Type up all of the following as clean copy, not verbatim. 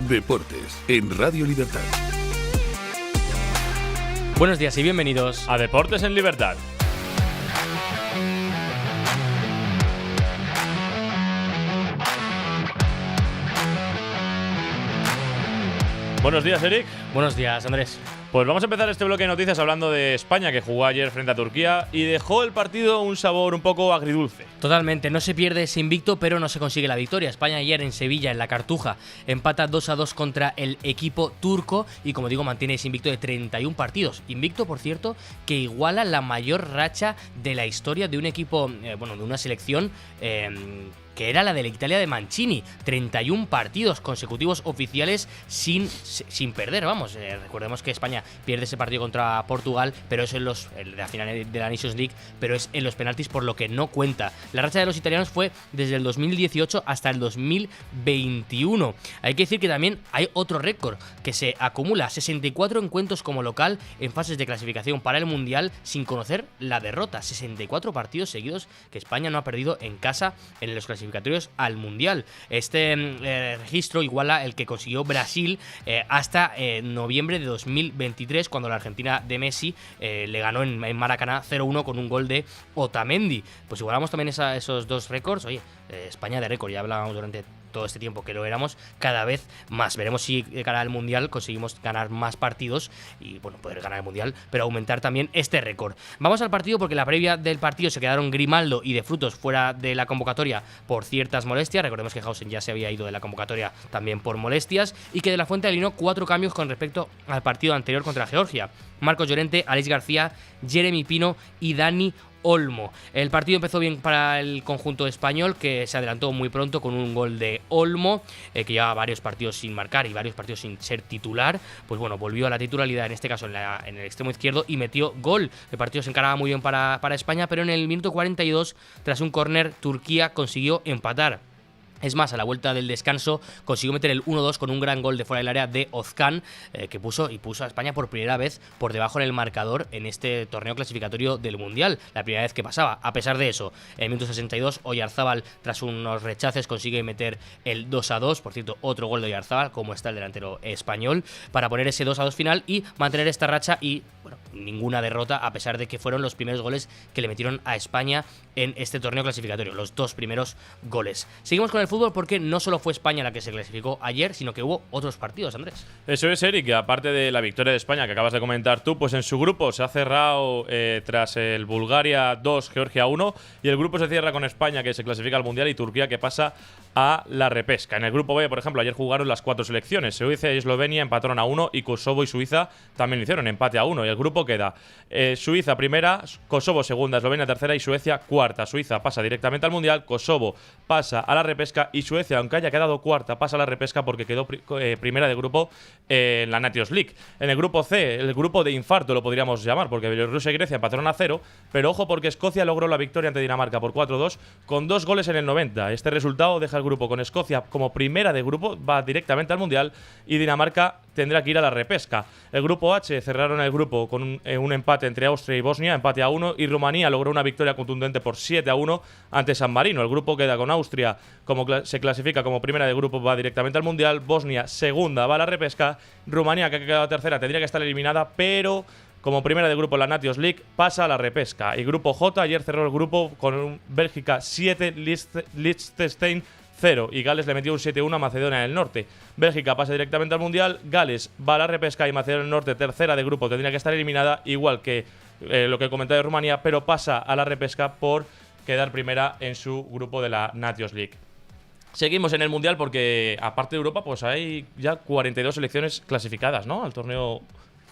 Deportes en Radio Libertad. Buenos días y bienvenidos a Deportes en Libertad. Buenos días, Eric. Buenos días, Andrés. Pues vamos a empezar este bloque de noticias hablando de España, que jugó ayer frente a Turquía y dejó el partido un sabor un poco agridulce. Totalmente, no se pierde ese invicto, pero no se consigue la victoria. España ayer en Sevilla, en la Cartuja, empata 2-2 contra el equipo turco y, como digo, mantiene ese invicto de 31 partidos. Invicto, por cierto, que iguala la mayor racha de la historia de un equipo, de una selección que era la de la Italia de Mancini. 31 partidos consecutivos oficiales sin perder, vamos. Recordemos que España pierde ese partido contra Portugal, pero es en la final de la Nations League, pero es en los penaltis, por lo que no cuenta. La racha de los italianos fue desde el 2018 hasta el 2021. Hay que decir que también hay otro récord que se acumula: 64 encuentros como local en fases de clasificación para el Mundial sin conocer la derrota. 64 partidos seguidos que España no ha perdido en casa en los clasificatorios al Mundial. Este registro iguala el que consiguió Brasil hasta noviembre de 2023, cuando la Argentina de Messi le ganó en Maracaná 0-1 con un gol de Otamendi. Pues igualamos también esos dos récords. Oye, España de récord, ya hablábamos durante todo este tiempo que lo éramos, cada vez más. Veremos si de cara al Mundial conseguimos ganar más partidos y, poder ganar el Mundial, pero aumentar también este récord. Vamos al partido, porque la previa del partido se quedaron Grimaldo y De Frutos fuera de la convocatoria por ciertas molestias. Recordemos que Hausen ya se había ido de la convocatoria también por molestias, y que De la Fuente alineó 4 cambios con respecto al partido anterior contra Georgia: Marcos Llorente, Aleix García, Jeremy Pino y Dani Olmo. El partido empezó bien para el conjunto español, que se adelantó muy pronto con un gol de Olmo, que llevaba varios partidos sin marcar y varios partidos sin ser titular. Pues volvió a la titularidad, en este caso en el extremo izquierdo, y metió gol. El partido se encaraba muy bien para España, pero en el minuto 42, tras un córner, Turquía consiguió empatar. Es más, a la vuelta del descanso consiguió meter el 1-2 con un gran gol de fuera del área de Ozcan, que puso a España por primera vez por debajo en el marcador en este torneo clasificatorio del Mundial. La primera vez que pasaba. A pesar de eso, en el minuto 62, Oyarzábal, tras unos rechaces, consigue meter el 2-2. Por cierto, otro gol de Oyarzábal, como está el delantero español, para poner ese 2-2 final y mantener esta racha y, ninguna derrota, a pesar de que fueron los primeros goles que le metieron a España en este torneo clasificatorio, los 2 primeros goles. Seguimos con el fútbol, porque no solo fue España la que se clasificó ayer, sino que hubo otros partidos, Andrés. Eso es, Eric, que aparte de la victoria de España que acabas de comentar tú, pues en su grupo se ha cerrado tras el Bulgaria 2, Georgia 1, y el grupo se cierra con España, que se clasifica al Mundial, y Turquía, que pasa a la repesca. En el grupo B, por ejemplo, ayer jugaron las 4 selecciones. Suiza y Eslovenia empataron a 1, y Kosovo y Suiza también hicieron empate a 1, y el grupo queda Suiza primera, Kosovo segunda, Eslovenia tercera y Suecia cuarta. Suiza pasa directamente al Mundial, Kosovo pasa a la repesca y Suecia, aunque haya quedado cuarta, pasa a la repesca porque quedó primera de grupo en la Nations League. En el grupo C, el grupo de infarto lo podríamos llamar, porque Bielorrusia y Grecia empataron a 0, pero ojo, porque Escocia logró la victoria ante Dinamarca por 4-2 con 2 goles en el 90. Este resultado deja el grupo con Escocia como primera de grupo, va directamente al Mundial, y Dinamarca tendrá que ir a la repesca. El grupo H cerraron el grupo con un empate entre Austria y Bosnia, empate a 1, y Rumanía logró una victoria contundente por 7-1 ante San Marino. El grupo queda con Austria, como se clasifica como primera de grupo, va directamente al Mundial. Bosnia segunda, va a la repesca. Rumanía, que ha quedado tercera, tendría que estar eliminada, pero como primera de grupo en la Nations League pasa a la repesca. Y grupo J, ayer cerró el grupo con Bélgica 7, Liechtenstein 0, y Gales le metió un 7-1 a Macedonia del Norte. Bélgica pasa directamente al Mundial, Gales va a la repesca, y Macedonia del Norte, tercera de grupo, tendría que estar eliminada, igual que lo que he comentado de Rumanía, pero pasa a la repesca por quedar primera en su grupo de la Nations League. Seguimos en el Mundial porque, aparte de Europa, pues hay ya 42 selecciones clasificadas, ¿no?, al torneo.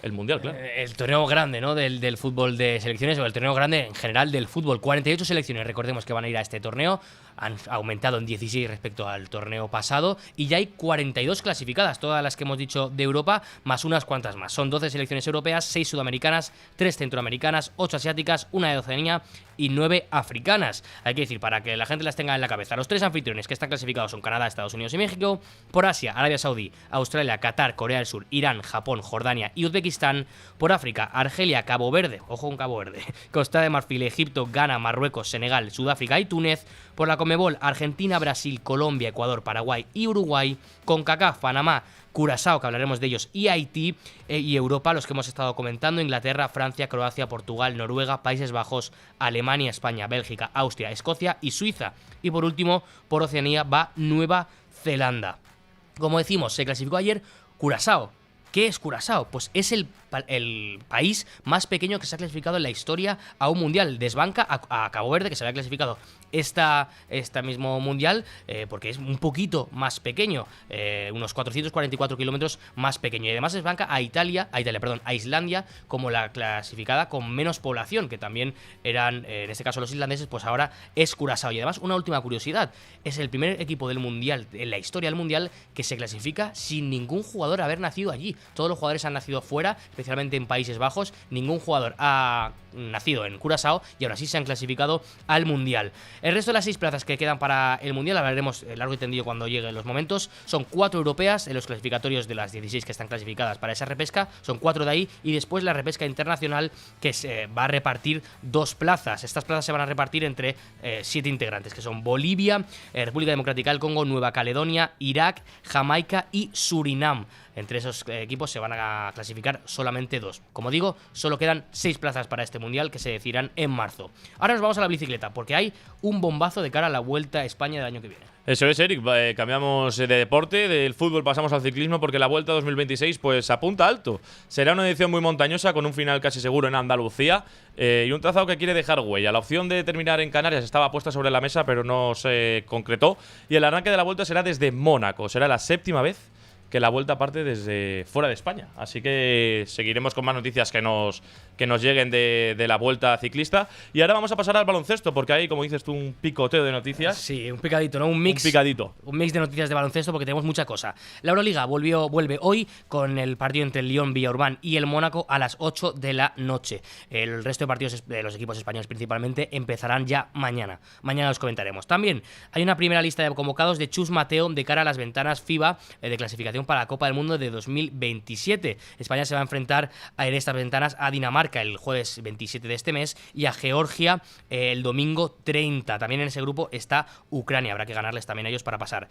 El Mundial, claro. El torneo grande, ¿no?, del fútbol de selecciones, o el torneo grande en general del fútbol. 48 selecciones, recordemos, que van a ir a este torneo. Han aumentado en 16 respecto al torneo pasado, y ya hay 42 clasificadas, todas las que hemos dicho de Europa, más unas cuantas más. Son 12 selecciones europeas, 6 sudamericanas, 3 centroamericanas, 8 asiáticas, 1 de Oceanía y 9 africanas. Hay que decir, para que la gente las tenga en la cabeza, los 3 anfitriones que están clasificados son Canadá, Estados Unidos y México. Por Asia, Arabia Saudí, Australia, Qatar, Corea del Sur, Irán, Japón, Jordania y Uzbekistán. Por África, Argelia, Cabo Verde, ojo con Cabo Verde, Costa de Marfil, Egipto, Ghana, Marruecos, Senegal, Sudáfrica y Túnez. Por la Conmebol, Argentina, Brasil, Colombia, Ecuador, Paraguay y Uruguay. CONCACAF, Panamá, Curazao, que hablaremos de ellos, y Haití, y Europa, los que hemos estado comentando: Inglaterra, Francia, Croacia, Portugal, Noruega, Países Bajos, Alemania, España, Bélgica, Austria, Escocia y Suiza. Y por último, por Oceanía va Nueva Zelanda. Como decimos, se clasificó ayer Curazao. ¿Qué es Curazao? Pues es el país más pequeño que se ha clasificado en la historia a un mundial. Desbanca a Cabo Verde, que se había clasificado este mismo mundial, porque es un poquito más pequeño, unos 444 kilómetros más pequeño. Y además desbanca a Islandia como la clasificada con menos población, que también eran, en este caso, los islandeses. Pues ahora es Curazao. Y además, una última curiosidad: es el primer equipo del mundial, en la historia del mundial, que se clasifica sin ningún jugador haber nacido allí. Todos los jugadores han nacido fuera, especialmente en Países Bajos. Ningún jugador ha nacido en Curazao y ahora sí se han clasificado al mundial. El resto de las 6 plazas que quedan para el mundial, hablaremos largo y tendido cuando lleguen los momentos. Son 4 europeas en los clasificatorios de las 16 que están clasificadas para esa repesca. Son 4 de ahí, y después la repesca internacional, que se va a repartir 2 plazas. Estas plazas se van a repartir entre 7 integrantes, que son Bolivia, República Democrática del Congo, Nueva Caledonia, Irak, Jamaica y Surinam. Entre esos equipos se van a clasificar solamente 2. Como digo, solo quedan 6 plazas para este mundial, que se decidirán en marzo. Ahora nos vamos a la bicicleta, porque hay un bombazo de cara a la Vuelta a España del año que viene. Eso es, Eric. Cambiamos de deporte, del fútbol pasamos al ciclismo, porque la Vuelta 2026 pues apunta alto. Será una edición muy montañosa, con un final casi seguro en Andalucía, y un trazado que quiere dejar huella. La opción de terminar en Canarias estaba puesta sobre la mesa, pero no se concretó. Y el arranque de la Vuelta será desde Mónaco. Será la 7ª vez que la Vuelta parte desde fuera de España. Así que seguiremos con más noticias que nos lleguen de la Vuelta ciclista. Y ahora vamos a pasar al baloncesto, porque hay, como dices tú, un picoteo de noticias. Sí, un picadito, ¿no? Un mix de noticias de baloncesto, porque tenemos mucha cosa. La Euroliga vuelve hoy con el partido entre el Lyon Villaurbán y el Mónaco a las 8 de la noche. El resto de partidos de los equipos españoles principalmente empezarán ya mañana. Mañana los comentaremos. También hay una primera lista de convocados de Chus Mateo de cara a las ventanas FIBA de clasificación para la Copa del Mundo de 2027. España se va a enfrentar en estas ventanas a Dinamarca el jueves 27 de este mes y a Georgia el domingo 30. También en ese grupo está Ucrania. Habrá que ganarles también a ellos para pasar.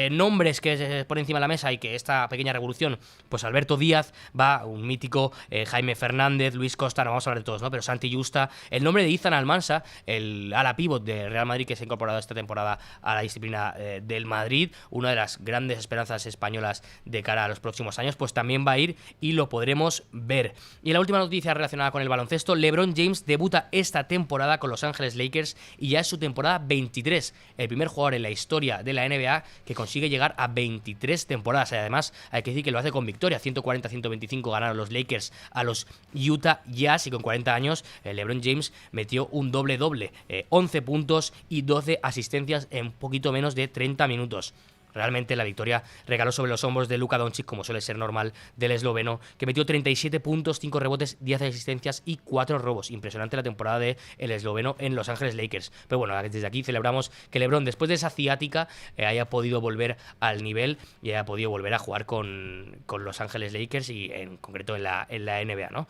Nombres que se ponen encima de la mesa y que esta pequeña revolución, pues Alberto Díaz va, un mítico, Jaime Fernández, Luis Costa, no vamos a hablar de todos, ¿no? Pero Santi Justa, el nombre de Izan Almansa, el ala pívot de Real Madrid, que se ha incorporado esta temporada a la disciplina del Madrid, una de las grandes esperanzas españolas de cara a los próximos años, pues también va a ir y lo podremos ver. Y la última noticia relacionada con el baloncesto: LeBron James debuta esta temporada con Los Ángeles Lakers y ya es su temporada 23, el primer jugador en la historia de la NBA que consigue llegar a 23 temporadas. Y además hay que decir que lo hace con victoria. 140-125 ganaron los Lakers a los Utah Jazz, y con 40 años LeBron James metió un doble-doble, 11 puntos y 12 asistencias en poquito menos de 30 minutos. Realmente la victoria regaló sobre los hombros de Luka Doncic, como suele ser normal, del esloveno, que metió 37 puntos, 5 rebotes, 10 asistencias y 4 robos. Impresionante la temporada del esloveno en Los Ángeles Lakers. Pero bueno, desde aquí celebramos que LeBron, después de esa ciática, haya podido volver al nivel y haya podido volver a jugar con Los Ángeles Lakers, y en concreto en la NBA, ¿no?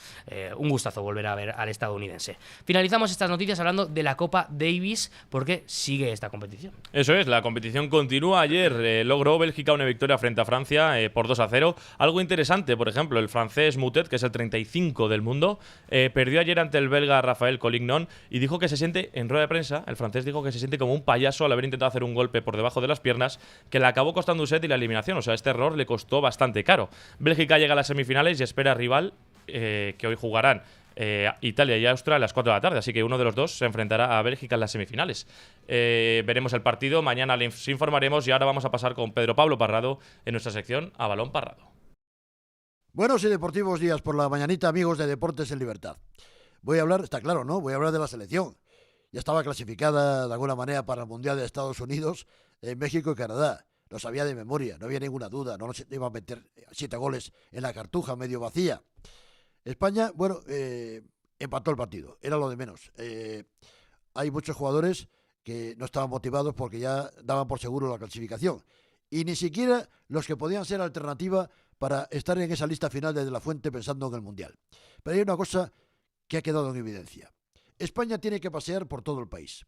Un gustazo volver a ver al estadounidense. Finalizamos estas noticias hablando de la Copa Davis, porque sigue esta competición. Eso es, la competición continúa. Ayer logró Bélgica una victoria frente a Francia por 2-0. Algo interesante, por ejemplo, el francés Moutet, que es el 35 del mundo, perdió ayer ante el belga Rafael Collignon y dijo que se siente, en rueda de prensa, el francés dijo que se siente como un payaso al haber intentado hacer un golpe por debajo de las piernas que le acabó costando un set y la eliminación. O sea, este error le costó bastante caro. Bélgica llega a las semifinales y espera rival que hoy jugarán Italia y Austria a las 4 de la tarde, así que uno de los dos se enfrentará a Bélgica en las semifinales. Veremos el partido, mañana les informaremos, y ahora vamos a pasar con Pedro Pablo Parrado en nuestra sección A Balón Parrado. Buenos y deportivos días por la mañanita, amigos de Deportes en Libertad. Voy a hablar, está claro, ¿no? Voy a hablar de la selección. Ya estaba clasificada de alguna manera para el Mundial de Estados Unidos, México y Canadá. Lo sabía de memoria, no había ninguna duda, no nos iba a meter 7 goles en la cartuja medio vacía. España, bueno, empató el partido, era lo de menos. Hay muchos jugadores que no estaban motivados porque ya daban por seguro la clasificación. Y ni siquiera los que podían ser alternativa para estar en esa lista final desde la fuente pensando en el Mundial. Pero hay una cosa que ha quedado en evidencia. España tiene que pasear por todo el país.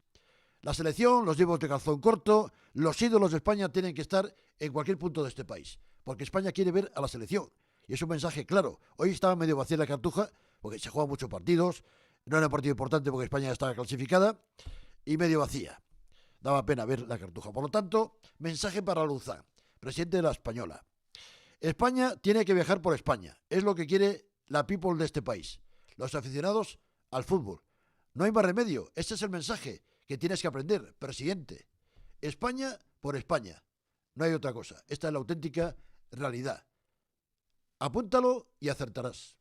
La selección, los divos de calzón corto, los ídolos de España tienen que estar en cualquier punto de este país. porque España quiere ver a la selección. Y es un mensaje claro. Hoy estaba medio vacía la Cartuja, porque se juegan muchos partidos. No era un partido importante porque España ya estaba clasificada. Y medio vacía. Daba pena ver la Cartuja. Por lo tanto, mensaje para Luzán, presidente de la Española. España tiene que viajar por España. Es lo que quiere la people de este país. Los aficionados al fútbol. No hay más remedio. Este es el mensaje que tienes que aprender, presidente. España por España. No hay otra cosa. Esta es la auténtica realidad. Apúntalo y acertarás.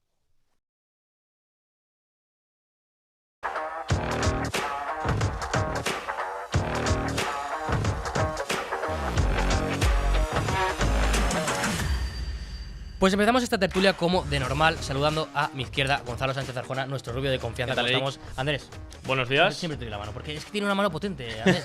Pues empezamos esta tertulia como de normal, saludando a mi izquierda Gonzalo Sánchez Arjona, nuestro rubio de confianza. ¿Qué tal, ¿Cómo estamos? Andrés. Buenos días. Siempre te doy la mano, porque es que tiene una mano potente, Andrés.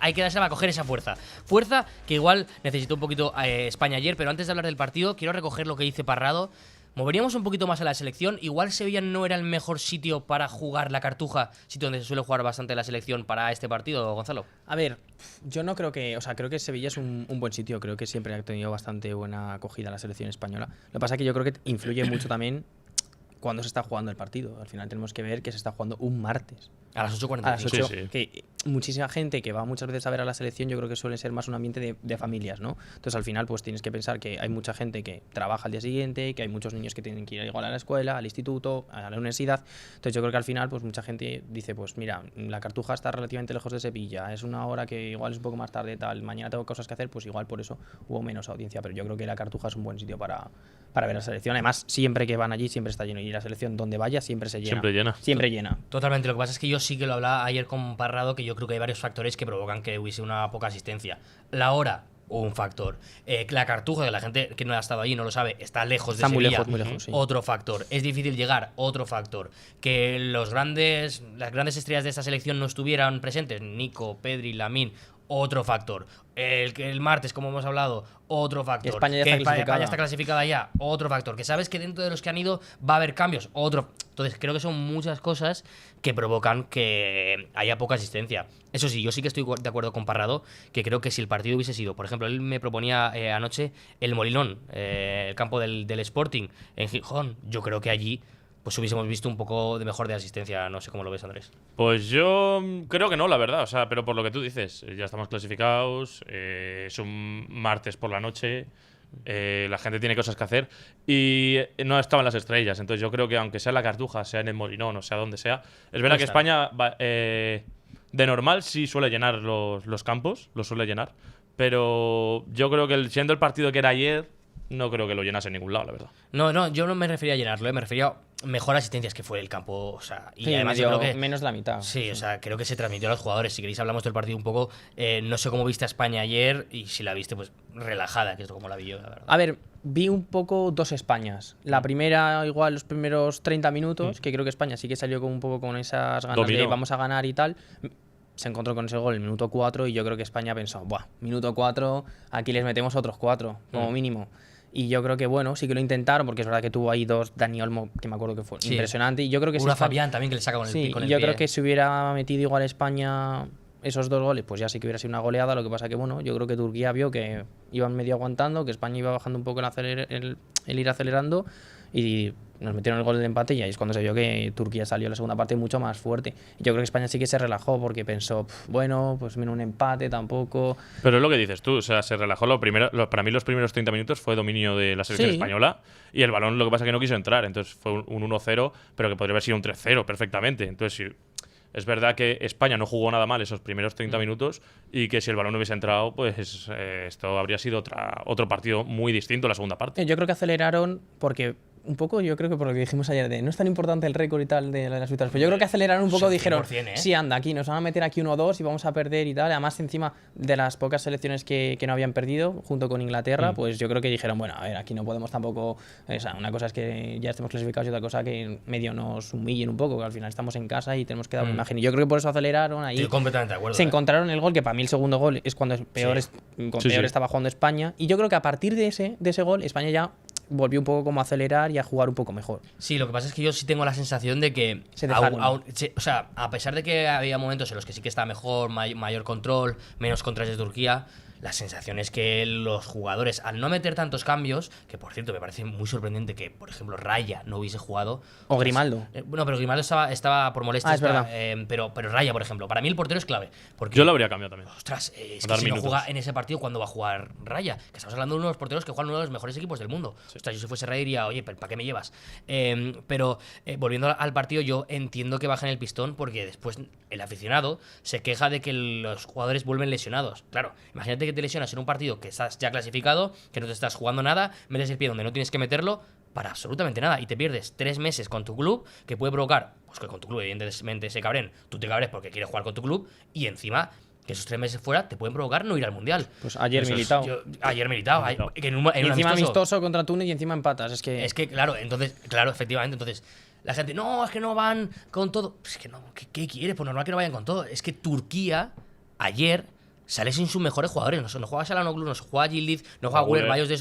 Hay que dársela para coger esa fuerza. Fuerza que igual necesitó un poquito España ayer, pero antes de hablar del partido, quiero recoger lo que dice Parrado. Moveríamos un poquito más a la selección. Igual Sevilla no era el mejor sitio para jugar la Cartuja, sitio donde se suele jugar bastante la selección para este partido, Gonzalo. A ver, yo no creo que... O sea, creo que Sevilla es un buen sitio. Creo que siempre ha tenido bastante buena acogida la selección española. Lo que pasa es que yo creo que influye mucho también cuando se está jugando el partido. Al final tenemos que ver que se está jugando un martes. A las 8:45. A las 8, Sí. que muchísima gente que va muchas veces a ver a la selección, yo creo que suele ser más un ambiente de familias, ¿no? Entonces al final pues tienes que pensar que hay mucha gente que trabaja al día siguiente, que hay muchos niños que tienen que ir igual a la escuela, al instituto, a la universidad. Entonces yo creo que al final pues mucha gente dice, pues mira, la Cartuja está relativamente lejos de Sevilla, es una hora que igual es un poco más tarde, tal, mañana tengo cosas que hacer, pues igual por eso hubo menos audiencia. Pero yo creo que la Cartuja es un buen sitio para ver a la selección. Además, siempre que van allí siempre está lleno, y la selección donde vaya siempre se llena. Siempre llena. Siempre llena. Totalmente, lo que pasa es que yo sí que lo hablaba ayer con Parrado, que yo creo que hay varios factores que provocan que hubiese una poca asistencia. La hora, un factor. La Cartuja, que la gente que no ha estado allí no lo sabe, está lejos de Sevilla. Muy lejos, sí. Otro factor. Es difícil llegar, otro factor. Que las grandes estrellas de esta selección no estuvieran presentes, Nico, Pedri, Lamine, otro factor. El martes, como hemos hablado, otro factor. España ya España está clasificada ya, otro factor. Que sabes que dentro de los que han ido va a haber cambios, otro. Entonces creo que son muchas cosas que provocan que haya poca asistencia. Eso sí, yo sí que estoy de acuerdo con Parrado, que creo que si el partido hubiese sido, por ejemplo, él me proponía anoche el Molinón, el campo del Sporting en Gijón, yo creo que allí pues hubiésemos visto un poco de mejor de asistencia. No sé cómo lo ves, Andrés. Pues yo creo que no, la verdad. O sea, pero por lo que tú dices, ya estamos clasificados, es un martes por la noche, la gente tiene cosas que hacer y no estaban las estrellas. Entonces yo creo que aunque sea en la Cartuja, sea en el Molinón o sea donde sea, es verdad que España de normal sí suele llenar los campos, los suele llenar, pero yo creo que siendo el partido que era ayer, no creo que lo llenase en ningún lado, la verdad. No, yo no me refería a llenarlo, me refería a mejor asistencias que fue el campo. O sea, y Sí, además yo creo que menos de la mitad. sí, o sea, creo que se transmitió a los jugadores. Si queréis hablamos del partido un poco. No sé cómo viste a España ayer y si la viste pues relajada, que es como la vi yo, la verdad. A ver, vi un poco dos Españas. La primera, igual los primeros 30 minutos, que creo que España sí que salió un poco con esas ganas de Dominó. vamos a ganar y tal. Se encontró con ese gol en el minuto 4 y yo creo que España pensó, buah, minuto 4, aquí les metemos otros 4, como mínimo. Y yo creo que, bueno, sí que lo intentaron, porque es verdad que tuvo ahí dos, Dani Olmo, que me acuerdo que fue impresionante. Y yo creo que Una si Fabián también que le saca con el, sí, con el yo pie. creo que si hubiera metido igual España esos dos goles, pues ya sí que hubiera sido una goleada. Lo que pasa que, bueno, yo creo que Turquía vio que iban medio aguantando, que España iba bajando un poco el ir acelerando y nos metieron el gol de empate y ahí es cuando se vio que Turquía salió en la segunda parte mucho más fuerte. Y yo creo que España sí que se relajó porque pensó, bueno, pues mira, un empate tampoco. Pero es lo que dices tú, o sea, se relajó para mí los primeros 30 minutos fue dominio de la selección española y el balón lo que pasa es que no quiso entrar, entonces fue un 1-0, pero que podría haber sido un 3-0 perfectamente. Entonces sí, es verdad que España no jugó nada mal esos primeros 30 minutos y que si el balón no hubiese entrado, pues esto habría sido otro partido muy distinto en la segunda parte. Yo creo que aceleraron porque un poco, yo creo que por lo que dijimos ayer, de no es tan importante el récord y tal de las victorias, pero yo creo que aceleraron un poco, dijeron, 100%, sí, anda, aquí nos van a meter aquí 1-2 y vamos a perder y tal. Además, encima de las pocas selecciones que no habían perdido, junto con Inglaterra, pues yo creo que dijeron, bueno, a ver, aquí no podemos tampoco, o sea, una cosa es que ya estemos clasificados y otra cosa que medio nos humillen un poco, que al final estamos en casa y tenemos que dar una imagen. Y yo creo que por eso aceleraron ahí. Estoy completamente de acuerdo. Se encontraron el gol, que para mí el segundo gol es cuando peor estaba jugando España. Y yo creo que a partir de ese gol, España ya volvió un poco como a acelerar y a jugar un poco mejor. Sí, lo que pasa es que yo sí tengo la sensación de que o sea, a pesar de que había momentos en los que sí que estaba mejor, mayor control, menos contras de Turquía, la sensación es que los jugadores, al no meter tantos cambios, que por cierto me parece muy sorprendente que, por ejemplo, Raya no hubiese jugado. O Grimaldo. Bueno, pero Grimaldo estaba por molestias. Es verdad. Pero Raya, por ejemplo, para mí el portero es clave. Porque, Yo lo habría cambiado también. ostras, es que Dar si no minutos. juega en ese partido, ¿cuándo va a jugar Raya? Que estamos hablando de uno de los porteros que juegan en uno de los mejores equipos del mundo. Ostras, yo si fuese Raya diría, oye, ¿para qué me llevas? Pero volviendo al partido, yo entiendo que bajen el pistón porque después el aficionado se queja de que los jugadores vuelven lesionados. Claro, imagínate que te lesionas en un partido que estás ya clasificado, que no te estás jugando nada, metes el pie donde no tienes que meterlo para absolutamente nada y te pierdes 3 meses con tu club, que puede provocar pues que con tu club evidentemente se cabren, tú te cabres porque quieres jugar con tu club y encima que esos 3 meses fuera te pueden provocar no ir al Mundial. Pues ayer Eso es. Militao. Ayer Militao. Que en un Y encima amistoso. amistoso contra Túnez y encima empatas. Es que Claro, efectivamente, entonces la gente, no, es que no van con todo. Es que no, ¿qué quieres? Pues normal que no vayan con todo. Es que Turquía, ayer, sale sin sus mejores jugadores. No juega Çalhanoğlu, no juega Yildiz, no juega Güler, varios de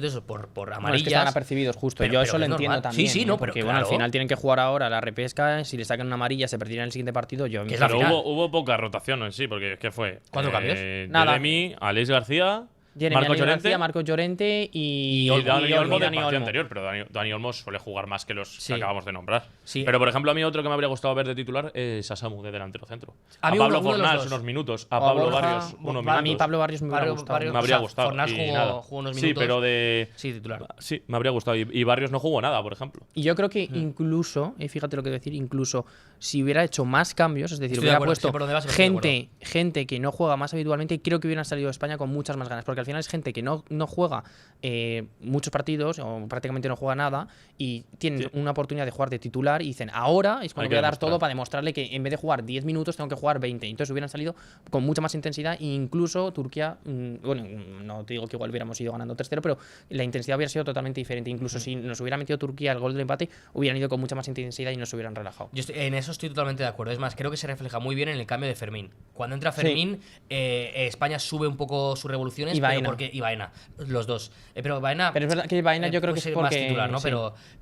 esos por bueno, es amarillas. que están apercibidos justo. Pero- Yo pero eso lo es entiendo normal. también. Sí, no, porque pero bueno, al claro. final tienen que jugar ahora la repesca. Si le sacan una amarilla, se perderían el siguiente partido. Yo Que es la Pero final. hubo poca rotación en sí, porque ¿qué fue? 4 cambios. Nada. Jeremy, Alex García, Jeremy Marco García, Llorente Marcos Llorente y Dani Olmo del Dani partido Olmo. anterior, pero Dani Olmo suele jugar más que los Sí. que acabamos de nombrar. Sí. Pero por ejemplo, a mí otro que me habría gustado ver de titular es a Samu de delantero centro. A A mí Pablo uno de los Fornals dos. unos minutos, a O Pablo Borja, Barrios unos A minutos. mí Pablo Barrios me hubiera gustado. Barrios- me habría o sea, gustado. Fornals y jugó- nada. jugó unos Sí, minutos. pero de Sí, titular. sí, me habría gustado y Barrios no jugó nada, por ejemplo. Y yo creo que incluso, y fíjate lo que voy a decir, incluso si hubiera hecho más cambios, es decir, Estoy de hubiera acuerdo, puesto sé por dónde vas, pero estoy de gente que no juega más habitualmente, creo que hubieran salido de España con muchas más ganas, porque al final es gente que no juega muchos partidos o prácticamente no juega nada y tienen Sí. una oportunidad de jugar de titular y dicen, ahora es cuando Hay que voy a dar demostrar. todo para demostrarle que en vez de jugar 10 minutos tengo que jugar 20. Entonces hubieran salido con mucha más intensidad e incluso Turquía, bueno, no te digo que igual hubiéramos ido ganando 3-0, pero la intensidad hubiera sido totalmente diferente. Incluso si nos hubiera metido Turquía el gol del empate, hubieran ido con mucha más intensidad y no se hubieran relajado. En eso estoy totalmente de acuerdo. Es más, creo que se refleja muy bien en el cambio de Fermín. Cuando entra Fermín, España sube un poco sus revoluciones. Y Baena. Y Baena, los dos. Pero Baena. Pero es verdad que Baena yo creo que puede es ser más porque titular, ¿no? sí.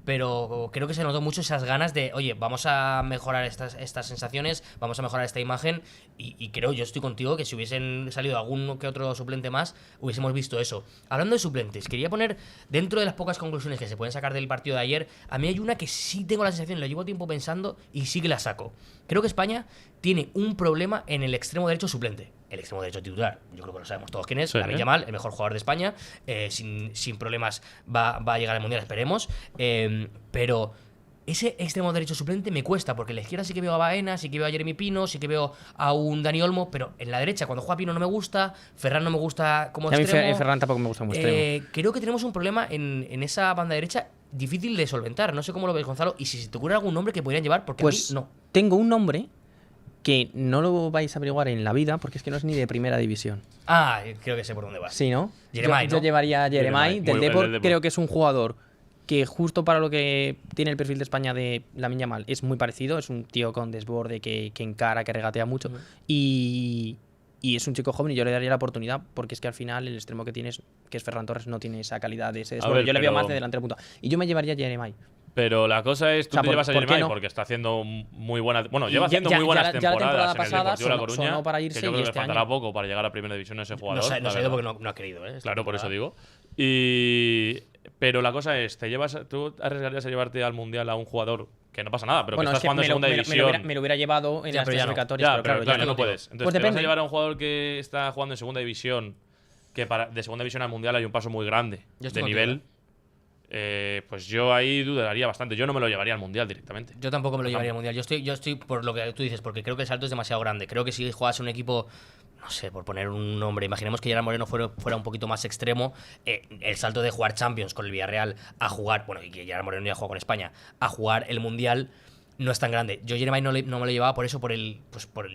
Pero creo que se notó mucho esas ganas de, oye, vamos a mejorar estas sensaciones, vamos a mejorar esta imagen. Y creo, yo estoy contigo, que si hubiesen salido algún que otro suplente más, hubiésemos visto eso. Hablando de suplentes, quería poner, dentro de las pocas conclusiones que se pueden sacar del partido de ayer, a mí hay una que sí tengo la sensación, lo llevo tiempo pensando y sí que la saco. Creo que España tiene un problema en el extremo derecho suplente. El extremo derecho titular, yo creo que lo sabemos todos quién es, Sí, Lamine Yamal, el mejor jugador de España, sin problemas va a llegar al Mundial, esperemos. Pero ese extremo derecho suplente me cuesta, porque en la izquierda sí que veo a Baena, sí que veo a Jeremy Pino, sí que veo a un Dani Olmo, pero en la derecha, cuando juega Pino no me gusta, Ferran no me gusta como A mí extremo. Ferran tampoco me gusta como extremo. Creo que tenemos un problema en esa banda derecha difícil de solventar. No sé cómo lo ves, Gonzalo, y si se te ocurre algún nombre que podrían llevar, porque Pues a mí no. tengo un nombre que no lo vais a averiguar en la vida porque es que no es ni de primera división. Ah, creo que sé por dónde vas. Sí, ¿no? Jeremai, yo ¿no? llevaría a Jeremai Jeremai, del muy- el Depor. del Depor. Creo que es un jugador que justo para lo que tiene el perfil de España de Lamine Yamal es muy parecido. Es un tío con desborde que encara, que regatea mucho. Y es un chico joven y yo le daría la oportunidad porque es que al final el extremo que tienes, que es Ferran Torres, no tiene esa calidad de ese desborde. ver, Yo le veo pero- más de delantero punta. Y yo me llevaría a Jeremai. Pero la cosa es, tú O sea, te llevas a ¿por qué Jeremai no? porque está haciendo muy buena. Bueno, Y lleva ya- haciendo ya- muy buenas ya la temporada temporadas en el pasada Deportivo La Coruña. sonó para irse que yo y creo que este le faltará año- poco para llegar a primera división ese jugador. No se ha la ido verdad. porque no ha querido, ¿eh? Claro, por eso digo. digo. Pero la cosa es, ¿tú arriesgarías a llevarte al Mundial a un jugador que no pasa nada, pero Bueno, que es estás que jugando en segunda me división? lo hubiera llevado en Ya, las pero ya no. clasificatorias, Ya, pero pero claro, claro, ya no no puedes. Entonces, Pues ¿te vas depende. a llevar a un jugador que está jugando en segunda división? Que de segunda división al Mundial hay un paso muy grande Yo estoy de contigo, nivel. Pues yo ahí dudaría bastante. Yo no me lo llevaría al Mundial directamente. Yo tampoco me lo llevaría al Mundial. Yo estoy por lo que tú dices, porque creo que el salto es demasiado grande. Creo que si juegas un equipo, no sé, por poner un nombre, imaginemos que Gerard Moreno fuera un poquito más extremo, el salto de jugar Champions con el Villarreal a jugar, bueno, y que Gerard Moreno ya juega con España, a jugar el Mundial no es tan grande. Yo Jeremai no me lo llevaba por eso, por el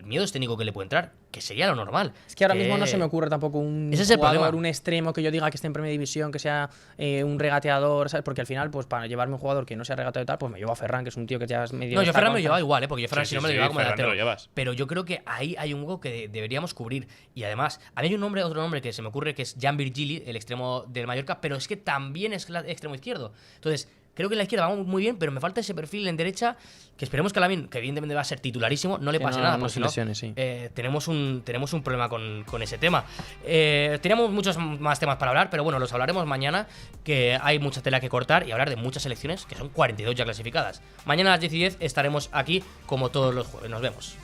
miedo escénico que le puede entrar, que sería lo normal. Es que ahora mismo no se me ocurre tampoco un Ese es el jugador, problema. un extremo que yo diga que esté en primera división, que sea un regateador, ¿sabes? Porque al final, pues para llevarme un jugador que no sea regateador y tal, pues me llevo a Ferran, que es un tío que ya es medio... No, yo está Ferran me lo con- llevaba igual, porque yo Ferran Sí, si no sí, me lo sí, llevaba como Ferran te lo delantero. llevas. Pero yo creo que ahí hay un hueco que deberíamos cubrir. Y además, a mí hay otro nombre que se me ocurre, que es Jan Virgili, el extremo del Mallorca, pero es que también es extremo izquierdo. Entonces, Creo que en la izquierda vamos muy bien, pero me falta ese perfil en derecha que esperemos que Lamine, que evidentemente va a ser titularísimo, no le pase nada, porque se lesione, sí. tenemos un problema con ese tema. Teníamos muchos más temas para hablar, pero bueno, los hablaremos mañana, que hay mucha tela que cortar y hablar de muchas selecciones, que son 42 ya clasificadas. Mañana a las 10:10 estaremos aquí como todos los jueves. Nos vemos.